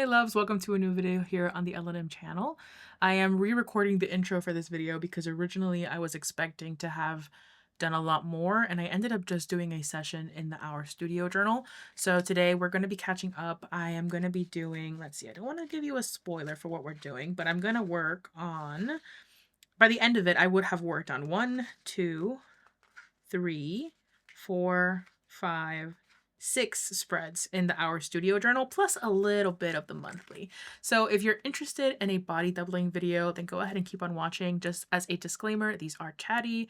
loves, welcome to a new video here on the L&M channel. I am re-recording the intro for this video because originally I was expecting to have done a lot more and I ended up just doing a session in the Hour Studio Journal. So today we're going to be catching up. I am going to be doing, let's see, I don't want to give you a spoiler for what we're doing, but I'm going to work on, by the end of it, I would have worked on 1, 2, 3, 4, 5, 6 spreads in the Hour Studio Journal, plus a little bit of the monthly. So if you're interested in a body doubling video, then go ahead and keep on watching. Just as a disclaimer, these are chatty.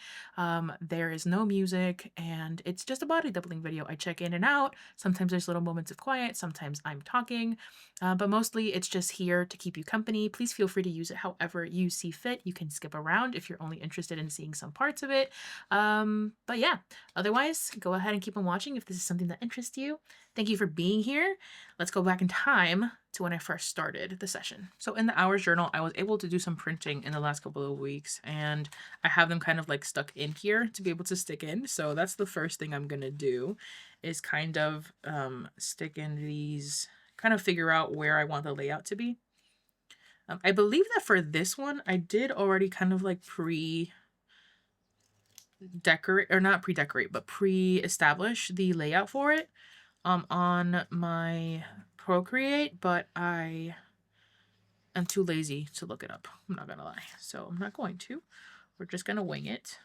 There is no music, and it's just a body doubling video. I check in and out. Sometimes there's little moments of quiet. Sometimes I'm talking, but mostly it's just here to keep you company. Please feel free to use it however you see fit. You can skip around if you're only interested in seeing some parts of it. But yeah, otherwise, go ahead and keep on watching if this is something that interests you. Thank you for being here. Let's go back in time to when I first started the session. So in the Hours Journal, I was able to do some printing in the last couple of weeks, and I have them kind of like stuck in here to be able to stick in. So that's the first thing I'm gonna do, is kind of stick in these, kind of figure out where I want the layout to be. I believe that for this one, I did already kind of like decorate, or not pre-decorate, but pre-establish the layout for it on my Procreate, but I am too lazy to look it up. I'm not gonna lie. So I'm not going to. We're just gonna wing it.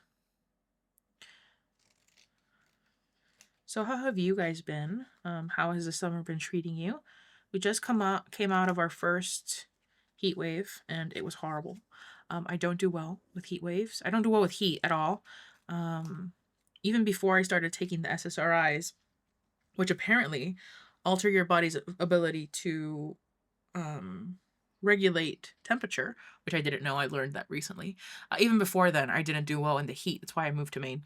So how have you guys been? How has the summer been treating you? We just came out of our first heat wave, and it was horrible. I don't do well with heat waves. I don't do well with heat at all. Even before I started taking the SSRIs, which apparently alter your body's ability to regulate temperature, which I didn't know. I learned that recently. Even before then, I didn't do well in the heat. That's why I moved to Maine,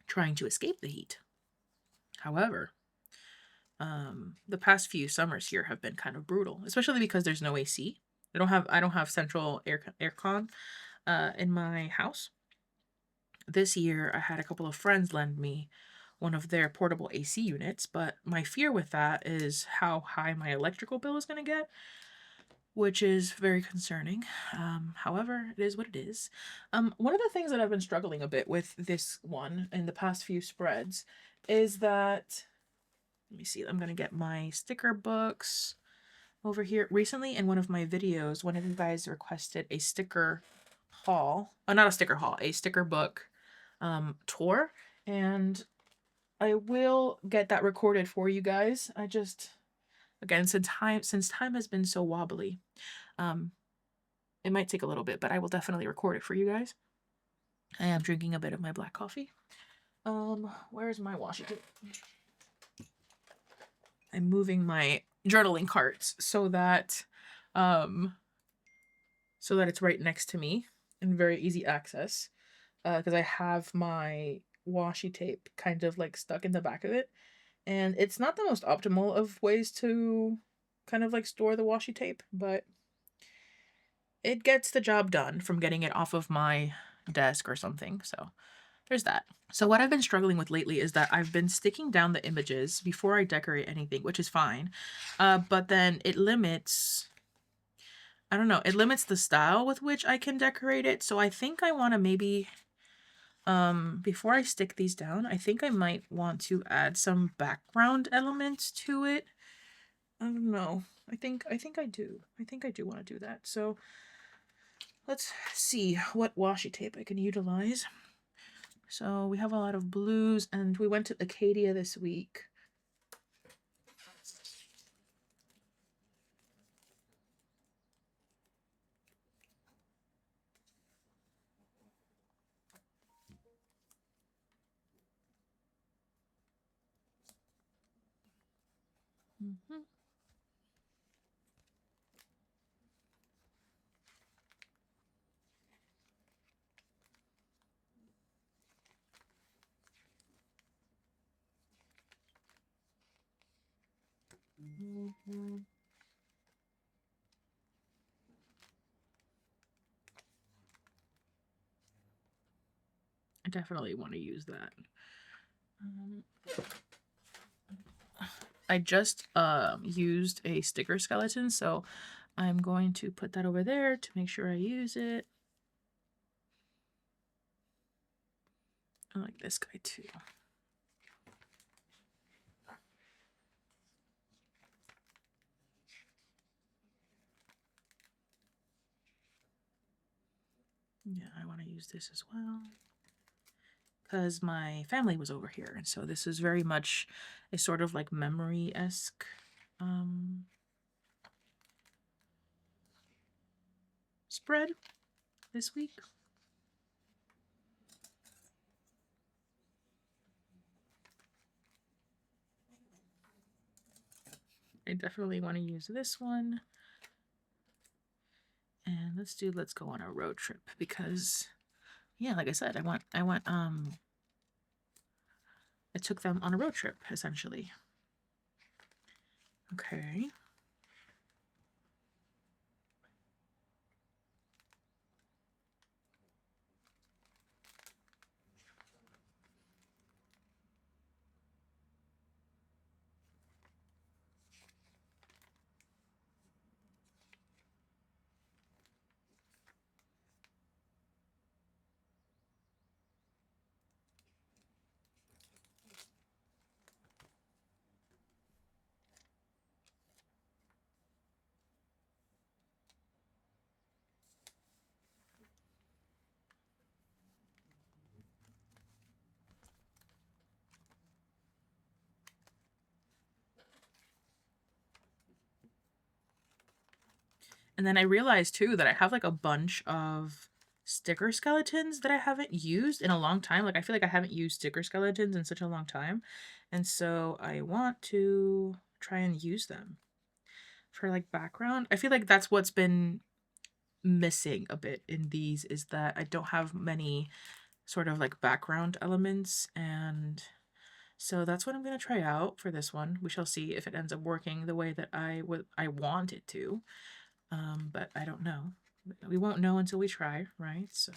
trying to escape the heat. However, the past few summers here have been kind of brutal, especially because there's no AC. I don't have central aircon in my house. This year, I had a couple of friends lend me one of their portable AC units, but my fear with that is how high my electrical bill is going to get, which is very concerning. However, it is what it is. One of the things that I've been struggling a bit with this one in the past few spreads is that, let me see, I'm going to get my sticker books over here. Recently, in one of my videos, one of you guys requested a sticker haul, not a sticker haul, a sticker book tour, and I will get that recorded for you guys. I just, again, since time has been so wobbly, it might take a little bit, but I will definitely record it for you guys. I am drinking a bit of my black coffee. Where's my washi tape? I'm moving my journaling carts so that it's right next to me and very easy access. Because I have my washi tape kind of like stuck in the back of it. And it's not the most optimal of ways to kind of like store the washi tape, but it gets the job done from getting it off of my desk or something. So there's that. So what I've been struggling with lately is that I've been sticking down the images before I decorate anything, which is fine. But then it limits, I don't know, it limits the style with which I can decorate it. So I think I want to maybe, before I stick these down, I think I might want to add some background elements to it. I don't know. I think I do. I think I do want to do that. So let's see what washi tape I can utilize. So we have a lot of blues, and we went to Acadia this week. Mm-hmm. Mm-hmm. I definitely want to use that. I just used a sticker skeleton, so I'm going to put that over there to make sure I use it. I like this guy too. Yeah, I want to use this as well because my family was over here, and so this is very much a sort of like memory-esque spread this week. I definitely want to use this one. And let's go on a road trip because yeah, like I said, I took them on a road trip essentially. Okay. And then I realized too that I have like a bunch of sticker skeletons that I haven't used in a long time. Like I feel like I haven't used sticker skeletons in such a long time. And so I want to try and use them for like background. I feel like that's what's been missing a bit in these is that I don't have many sort of like background elements, and so that's what I'm going to try out for this one. We shall see if it ends up working the way that I want it to. But I don't know. We won't know until we try, right? So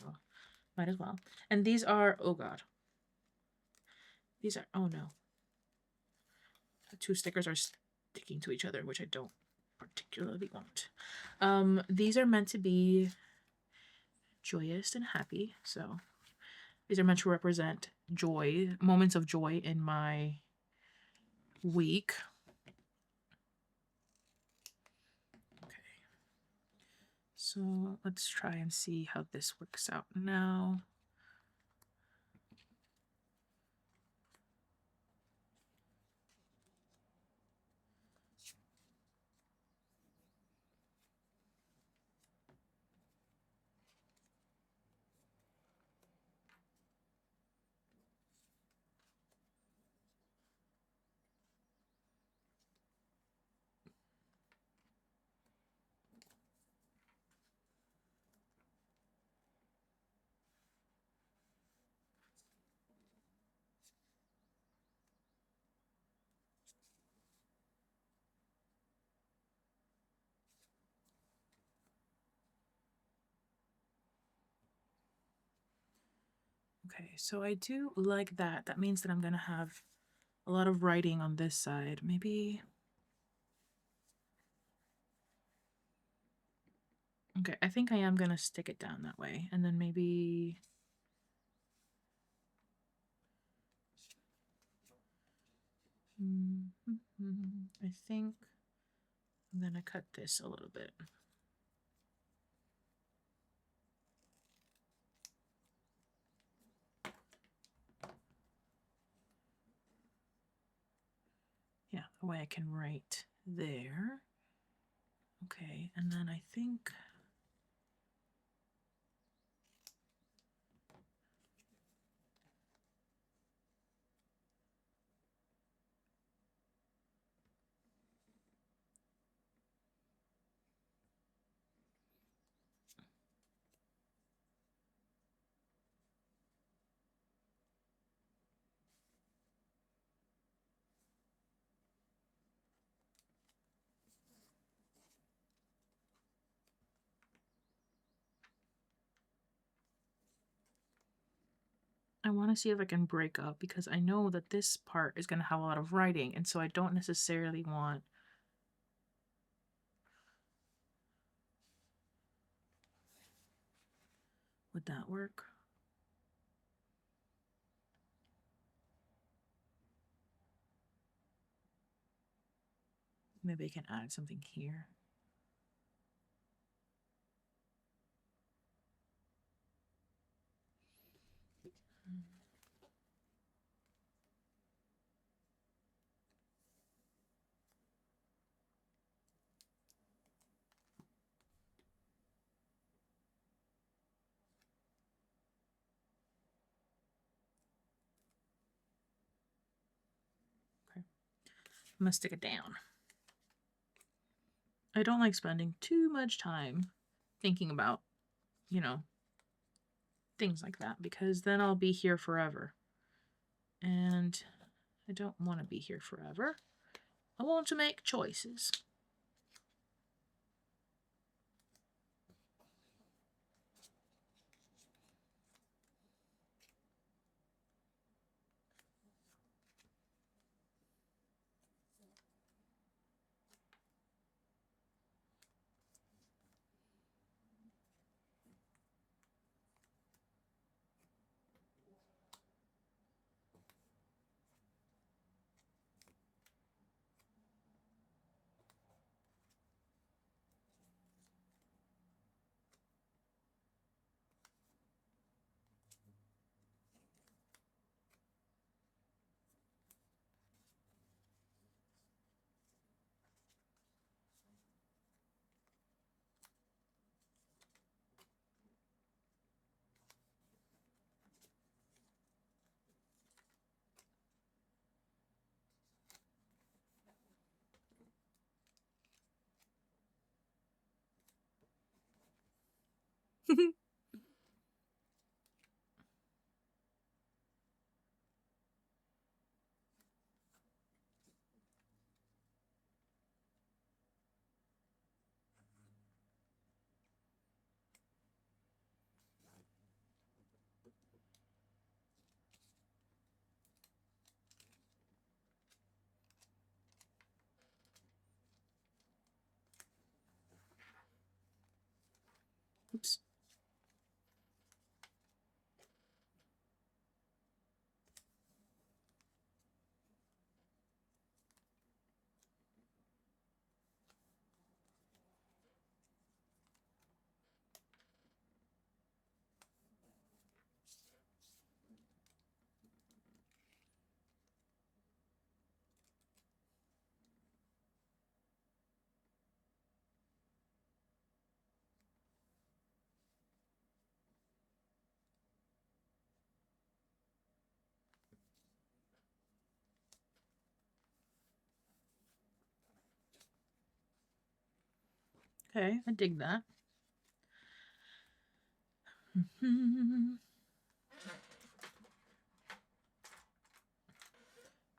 might as well. And these are, oh god. These are, oh no. The two stickers are sticking to each other, which I don't particularly want. These are meant to be joyous and happy. So these are meant to represent joy, moments of joy in my week. Okay. So let's try and see how this works out now. Okay, so I do like that. That means that I'm gonna have a lot of writing on this side. Maybe. Okay, I think I am gonna stick it down that way. And then maybe. I think I'm gonna cut this a little bit. Yeah, the way I can write there. Okay, and then I think. I want to see if I can break up because I know that this part is going to have a lot of writing, and so I don't necessarily want. Would that work? Maybe I can add something here. Okay. I'm gonna stick it down. I don't like spending too much time thinking about, you know, things like that because then I'll be here forever. And I don't want to be here forever. I want to make choices. Oops. Okay, I dig that.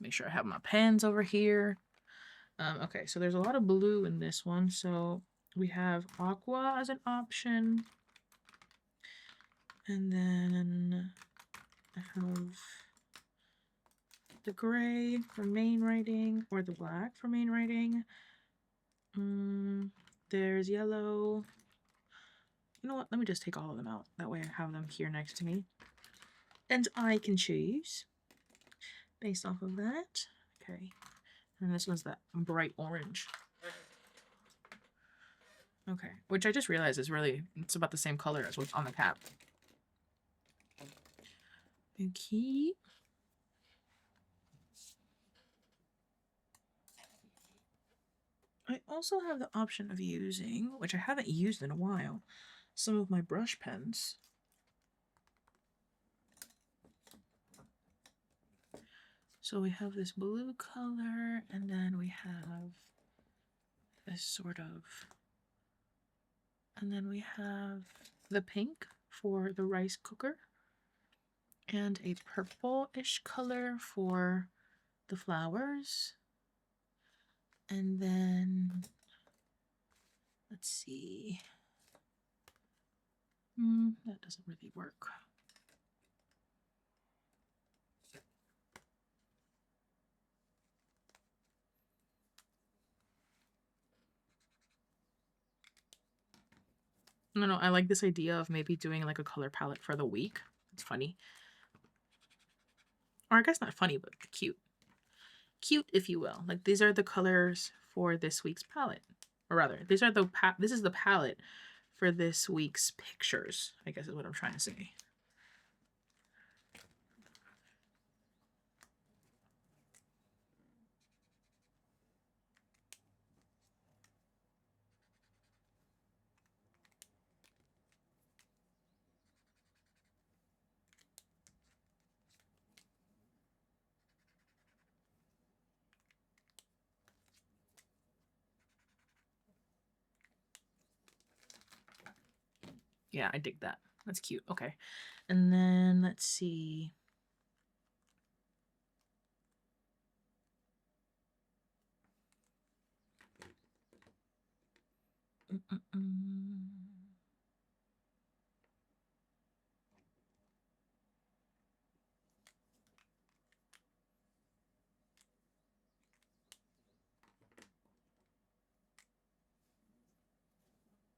Make sure I have my pens over here. Okay, so there's a lot of blue in this one. So we have aqua as an option. And then I have the gray for main writing or the black for main writing. There's yellow. You know what? Let me just take all of them out. That way I have them here next to me. And I can choose based off of that. Okay. And this one's that bright orange. Okay. Which I just realized is really, it's about the same color as what's on the cap. Okay. I also have the option of using, which I haven't used in a while, some of my brush pens. So we have this blue color, and then we have this sort of, and then we have the pink for the rice cooker, and a purple-ish color for the flowers. And then, let's see. That doesn't really work. No, I like this idea of maybe doing like a color palette for the week. It's funny. Or I guess not funny, but cute. Cute, if you will. Like these are the colors for this week's palette. Or rather, these are the this is the palette for this week's pictures, I guess is what I'm trying to say. Yeah, I dig that. That's cute. Okay. And then let's see.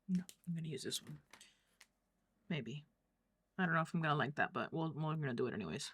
No, I'm going to use this one. Maybe. I don't know if I'm going to like that, but we're going to do it anyways.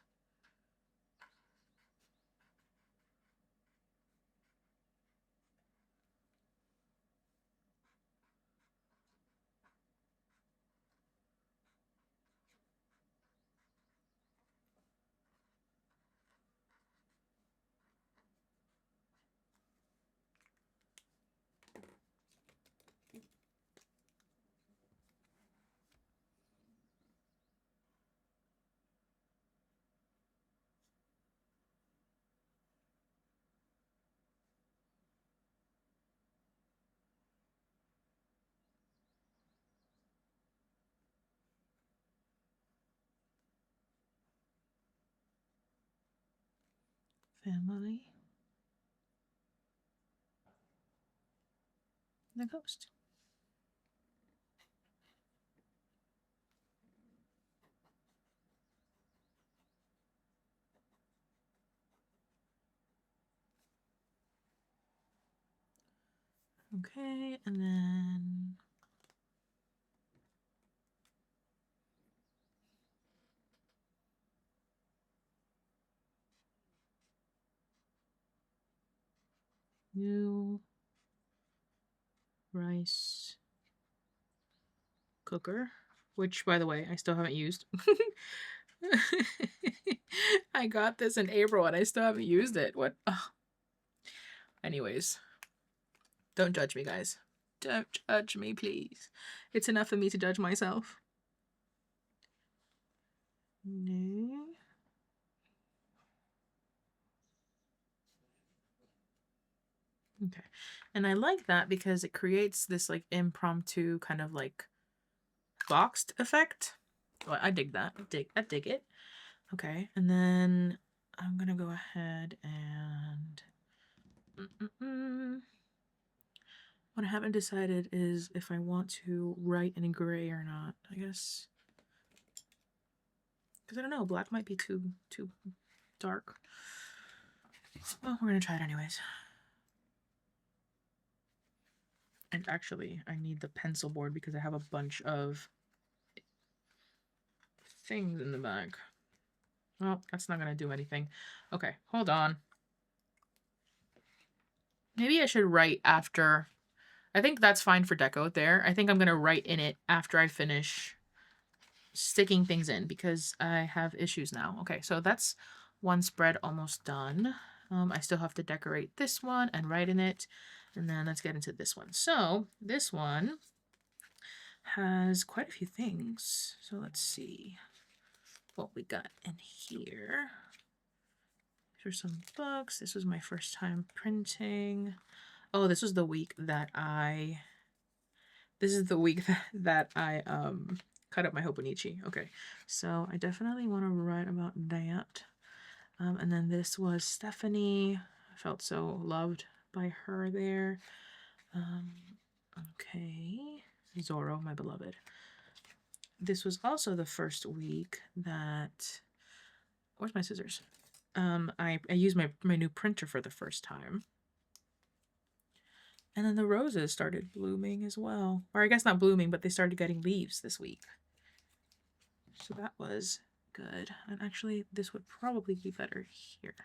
Family. The ghost. Okay, and then new rice cooker, which by the way, I still haven't used. I got this in April and I still haven't used it. What? Oh. Anyways, don't judge me, guys. Don't judge me, please. It's enough for me to judge myself. No. Okay. And I like that because it creates this like impromptu kind of like boxed effect. Well, I dig that. I dig it. Okay. And then I'm going to go ahead and what I haven't decided is if I want to write in gray or not. I guess because I don't know, black might be too dark. Well, we're gonna try it anyways. And actually, I need the pencil board because I have a bunch of things in the bag. Well, that's not gonna do anything. Okay, hold on. Maybe I should write after. I think that's fine for deco there. I think I'm gonna write in it after I finish sticking things in because I have issues now. Okay, so that's one spread almost done. I still have to decorate this one and write in it. And then let's get into this one. So this one has quite a few things. So let's see what we got in here. Here's some books. This was my first time printing. Oh, this was the week that I... This is the week that I cut up my Hobonichi. Okay, so I definitely want to write about that. And then this was Stephanie. I felt so loved by her there. Okay, Zorro, my beloved. This was also the first week that... Where's my scissors? I used my new printer for the first time. And then the roses started blooming as well. Or I guess not blooming, but they started getting leaves this week. So that was good. And actually, this would probably be better here.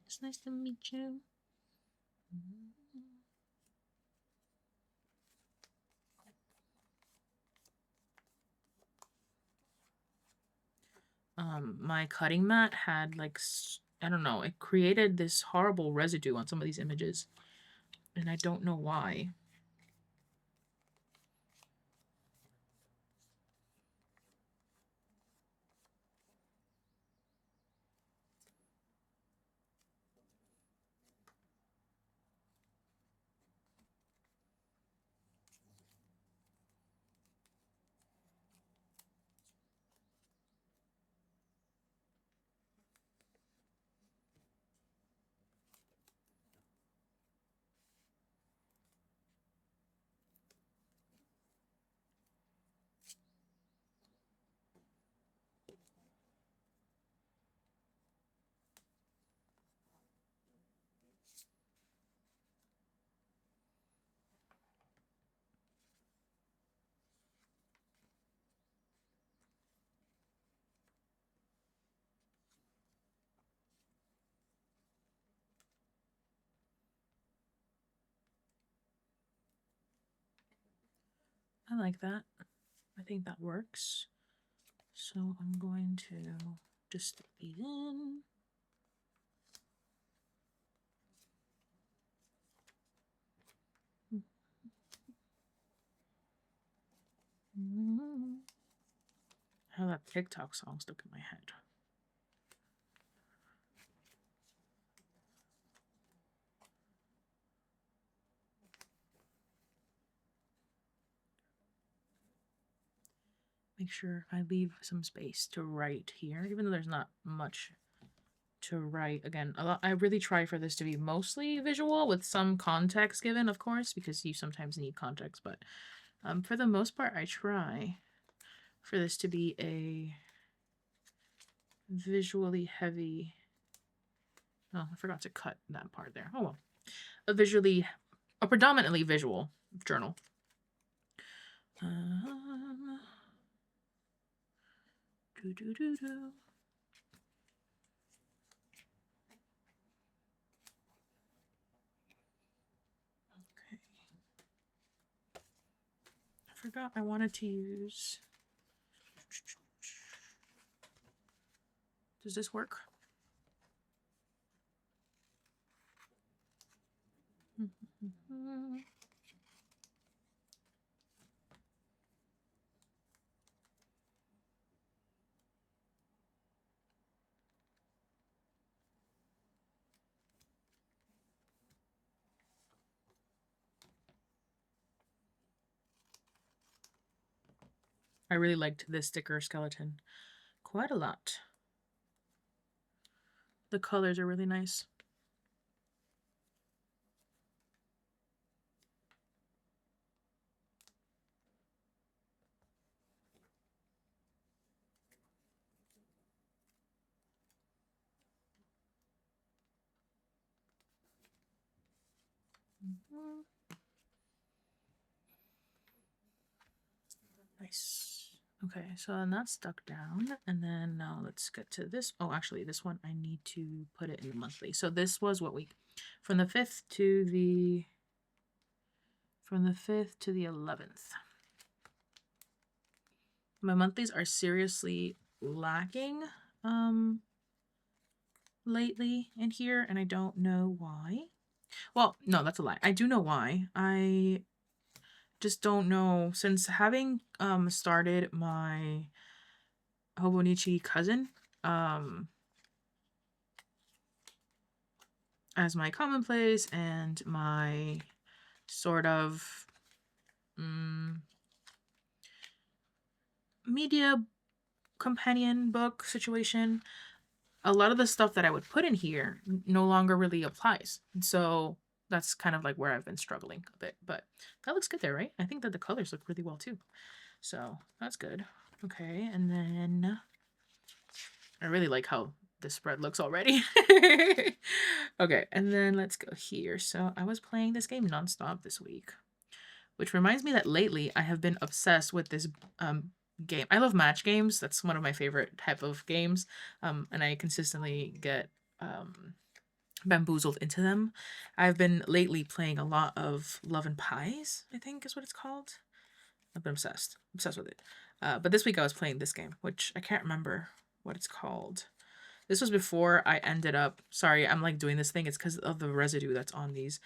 It's nice to meet you. My cutting mat had like, I don't know, it created this horrible residue on some of these images, and I don't know why. I like that. I think that works. So I'm going to just stick these in. How that TikTok song stuck in my head. Make sure I leave some space to write here, even though there's not much to write. Again, I really try for this to be mostly visual with some context given, of course, because you sometimes need context, but for the most part, I try for this to be a visually heavy. Oh, I forgot to cut that part there. Oh well. A predominantly visual journal. Do do do do. Okay. I forgot I wanted to use. Does this work? I really liked this sticker skeleton quite a lot. The colors are really nice. Nice. Okay, so then that's stuck down, and then now let's get to this. Oh, actually, this one I need to put it in the monthly. So this was what week? From the 5th to the 11th. My monthlies are seriously lacking lately in here, and I don't know why. Well, no, that's a lie. I do know why. I just don't know, since having started my Hobonichi cousin as my commonplace and my sort of media companion book situation, a lot of the stuff that I would put in here no longer really applies. And so that's kind of like where I've been struggling a bit. But that looks good there, right? I think that the colors look really well too. So that's good. Okay, and then I really like how this spread looks already. Okay, and then let's go here. So I was playing this game nonstop this week, which reminds me that lately I have been obsessed with this game. I love match games. That's one of my favorite type of games. And I consistently get bamboozled into them. I've been lately playing a lot of Love and Pies, I think is what it's called. I've been obsessed with it. But this week I was playing this game, which I can't remember what it's called. This was before I ended up, sorry, I'm like doing this thing. It's because of the residue that's on these.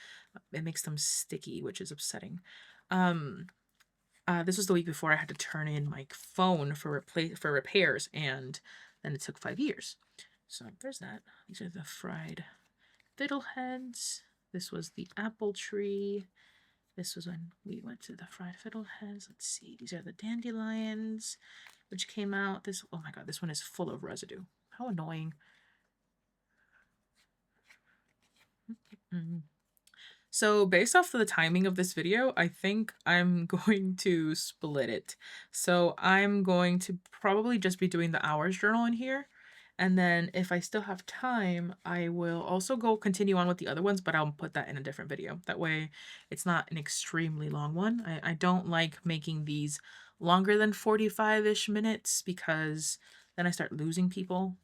It makes them sticky, which is upsetting. This was the week before I had to turn in my phone for repairs, and then it took 5 years. So there's that. These are the fried fiddleheads. This was the apple tree. This was when we went to the fried fiddleheads. Let's see. These are the dandelions, which came out. This, oh my god, this one is full of residue. How annoying. So based off of the timing of this video, I think I'm going to split it. So I'm going to probably just be doing the hours journal in here. And then if I still have time, I will also go continue on with the other ones, but I'll put that in a different video. That way it's not an extremely long one. I don't like making these longer than 45-ish minutes because then I start losing people.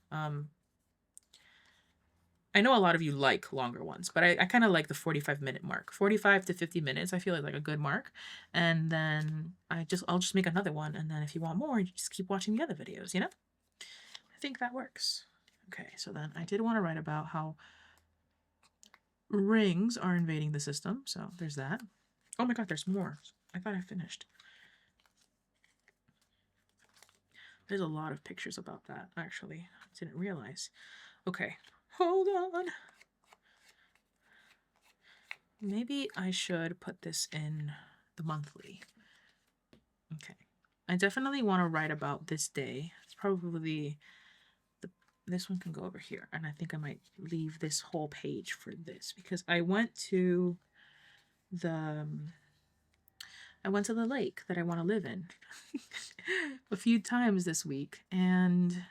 I know a lot of you like longer ones, but I kind of like the 45-minute mark. 45 to 50 minutes, I feel like a good mark. And then I'll just make another one. And then if you want more, you just keep watching the other videos, you know? I think that works. Okay, so then I did want to write about how rings are invading the system. So there's that. Oh my god, there's more. I thought I finished. There's a lot of pictures about that, actually. I didn't realize. Okay, hold on. Maybe I should put this in the monthly. Okay. I definitely want to write about this day. It's probably this one can go over here. And I think I might leave this whole page for this because I went to the lake that I want to live in a few times this week, and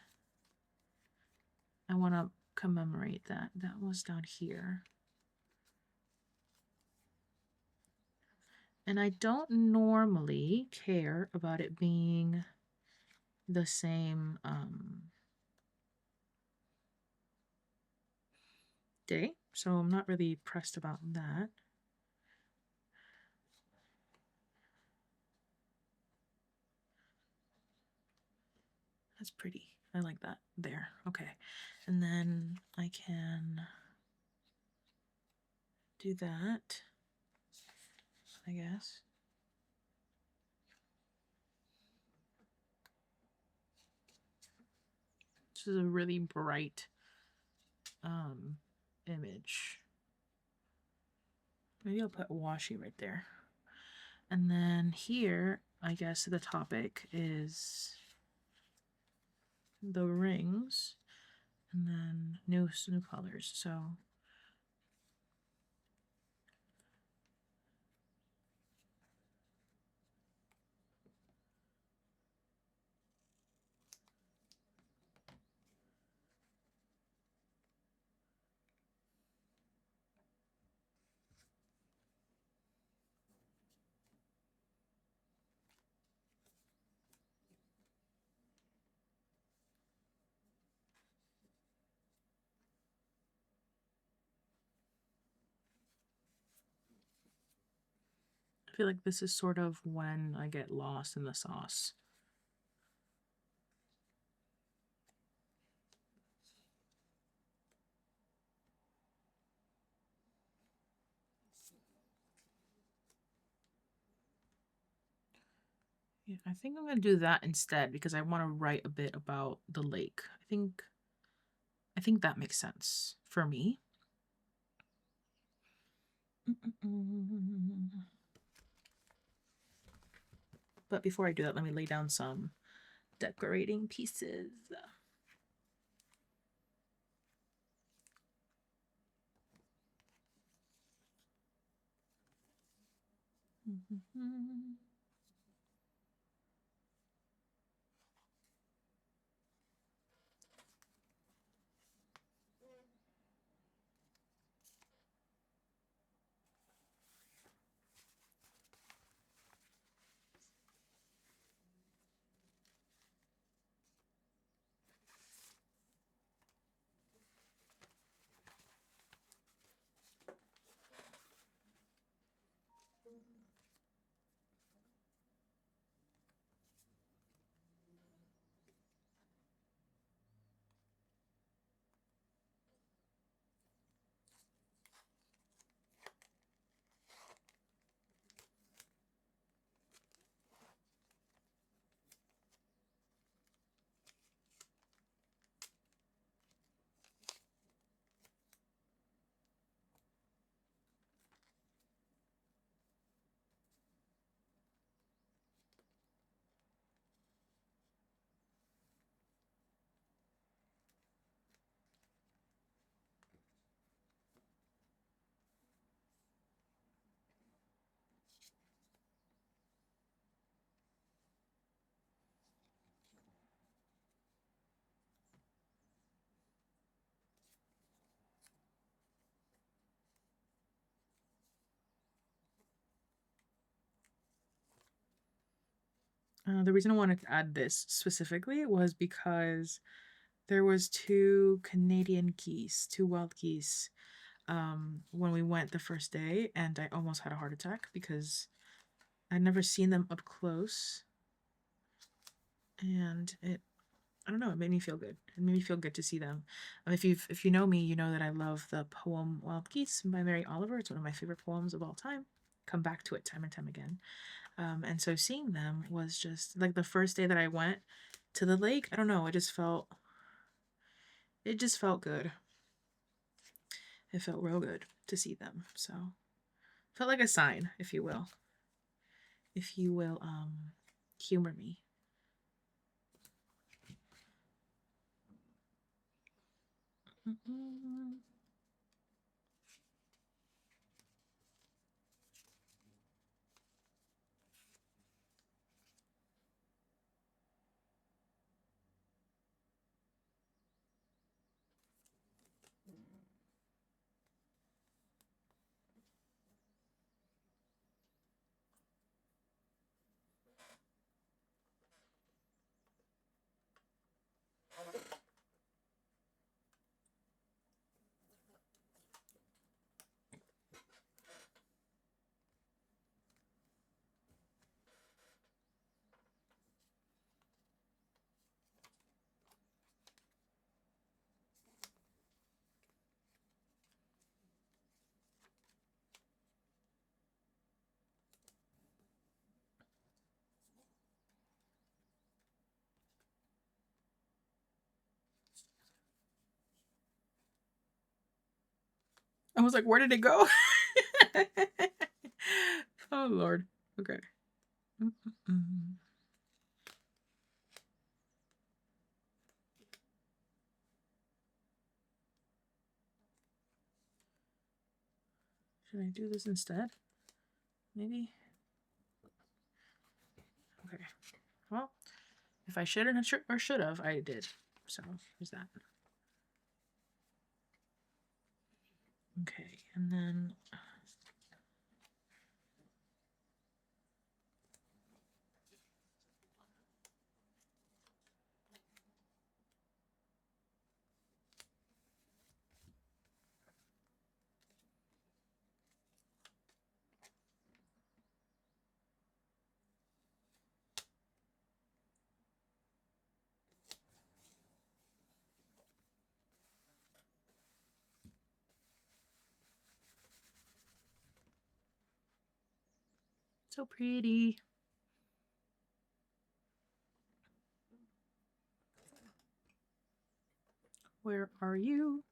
I want to commemorate that. That was down here. And I don't normally care about it being the same day, so I'm not really pressed about that. That's pretty. I like that. There. Okay. And then I can do that, I guess. This is a really bright image. Maybe I'll put washi right there. And then here, I guess the topic is the rings, and then new colors. So I feel like this is sort of when I get lost in the sauce. Yeah, I think I'm gonna do that instead because I want to write a bit about the lake. I think that makes sense for me. But before I do that, let me lay down some decorating pieces. The reason I wanted to add this specifically was because there was two Canadian geese, two wild geese, when we went the first day, and I almost had a heart attack because I'd never seen them up close, and I don't know, it made me feel good. It made me feel good to see them. If you know me, you know that I love the poem Wild Geese by Mary Oliver. It's one of my favorite poems of all time. Come back to it time and time again. And so seeing them was just like the first day that I went to the lake. I don't know, it just felt good. It felt real good to see them. So felt like a sign, if you will. If you will, humor me. I was like, where did it go? Oh, Lord. Okay. Should I do this instead? Maybe? Okay. Well, if I shouldn't or should have, I did. So, here's that. Okay, and then so pretty. Where are you?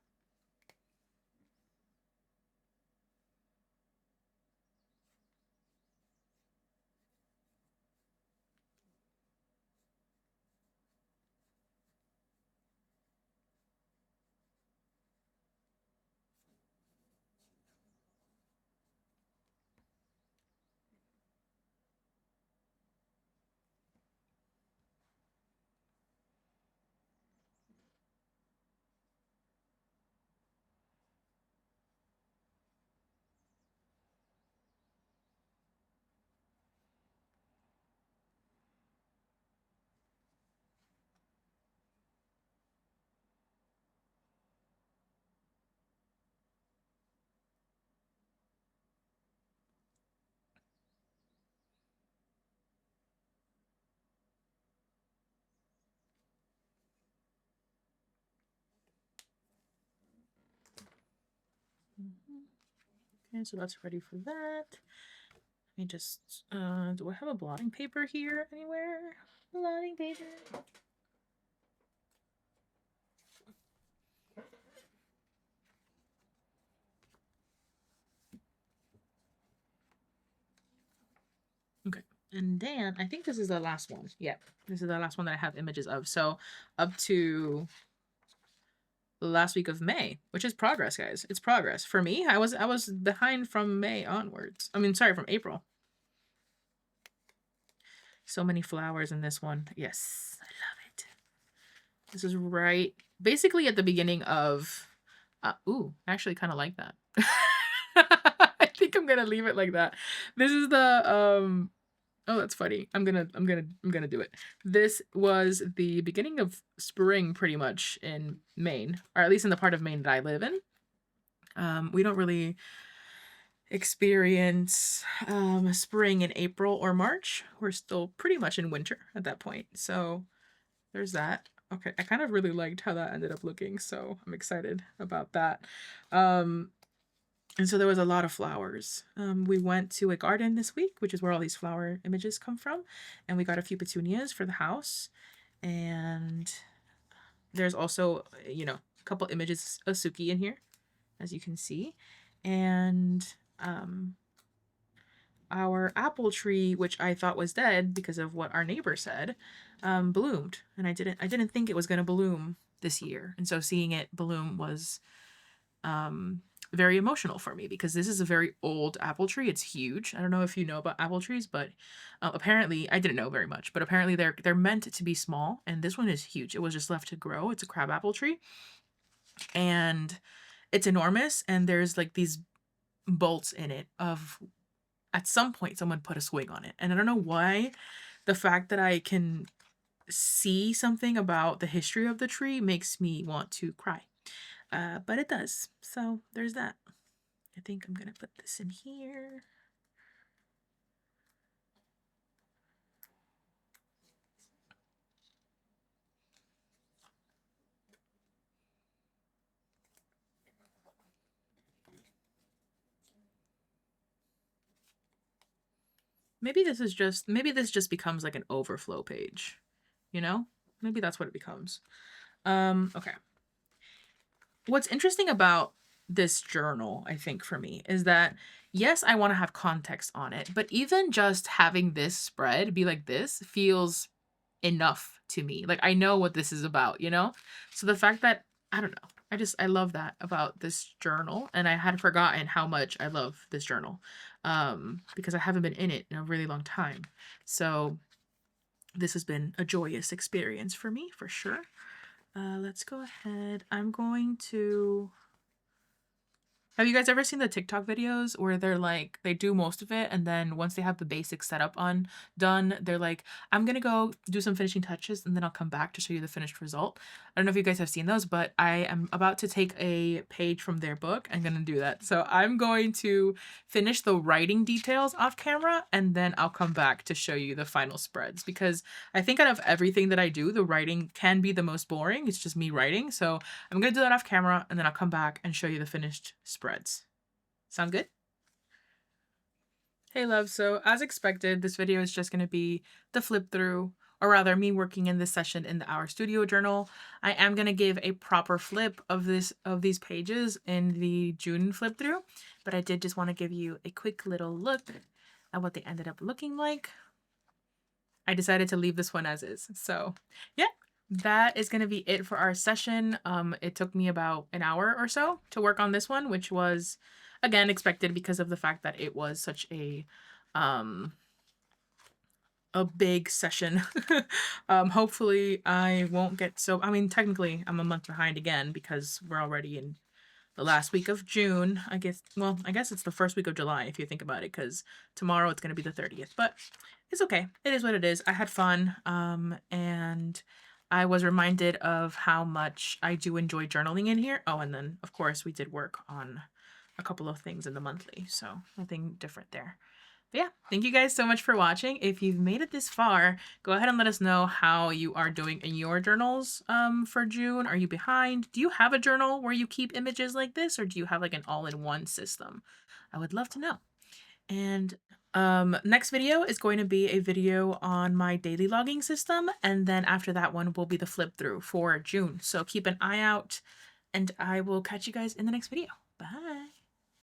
Okay, so that's ready for that. Let me just, do I have a blotting paper here anywhere? Blotting paper. Okay. And then I think this is the last one. Yep. This is the last one that I have images of. So up to the last week of May, which is progress, guys. It's progress. For me, I was behind from May onwards. I mean, sorry, from April. So many flowers in this one. Yes, I love it. This is right basically at the beginning of ooh, I actually kind of like that. I think I'm going to leave it like that. This is the oh, that's funny. I'm gonna do it. This was the beginning of spring pretty much in Maine, or at least in the part of Maine that I live in. We don't really experience spring in April or March. We're still pretty much in winter at that point. So there's that. Okay, I kind of really liked how that ended up looking, so I'm excited about that. And so there was a lot of flowers. We went to a garden this week, which is where all these flower images come from. And we got a few petunias for the house. And there's also, you know, a couple images of Suki in here, as you can see. And our apple tree, which I thought was dead because of what our neighbor said, bloomed. And I didn't think it was going to bloom this year. And so seeing it bloom was very emotional for me because this is a very old apple tree. It's huge. I don't know if you know about apple trees, but apparently I didn't know very much, but apparently they're meant to be small, and this one is huge. It was just left to grow. It's a crab apple tree, and it's enormous, and there's like these bolts in it of at some point someone put a swing on it. And I don't know why the fact that I can see something about the history of the tree makes me want to cry. But it does. So there's that. I think I'm going to put this in here. Maybe this just becomes like an overflow page, you know? Maybe that's what it becomes. Okay. What's interesting about this journal, I think for me, is that yes, I want to have context on it, but even just having this spread be like this feels enough to me. Like I know what this is about, you know? So the fact that I don't know. I love that about this journal, and I had forgotten how much I love this journal. Because I haven't been in it in a really long time. So this has been a joyous experience for me for sure. Let's go ahead. I'm going to Have you guys ever seen the TikTok videos where they're like, they do most of it, and then once they have the basic setup done, they're like, I'm gonna go do some finishing touches, and then I'll come back to show you the finished result. I don't know if you guys have seen those, but I am about to take a page from their book. I'm gonna do that. So I'm going to finish the writing details off camera, and then I'll come back to show you the final spreads, because I think out of everything that I do, the writing can be the most boring. It's just me writing. So I'm gonna do that off camera, and then I'll come back and show you the finished spreads. Sound good? Hey love, so as expected, this video is just going to be the flip through, or rather me working in this session in the Our Studio journal. I am going to give a proper flip of these pages in the June flip through, but I did just want to give you a quick little look at what they ended up looking like. I decided to leave this one as is. So yeah, that is going to be it for our session. It took me about an hour or so to work on this one, which was again expected because of the fact that it was such a big session. Hopefully I won't get so, I mean, technically I'm a month behind again because we're already in the last week of June. I guess it's the first week of July if you think about it, because tomorrow it's going to be the 30th, but it's okay. It is what it is. I had fun. And I was reminded of how much I do enjoy journaling in here. Oh, and then of course we did work on a couple of things in the monthly, so nothing different there. But yeah, thank you guys so much for watching. If you've made it this far, go ahead and let us know how you are doing in your journals for June. Are you behind? Do you have a journal where you keep images like this, or do you have like an all-in-one system? I would love to know. And next video is going to be a video on my daily logging system, and then after that one will be the flip through for June. So keep an eye out, and I will catch you guys in the next video. Bye.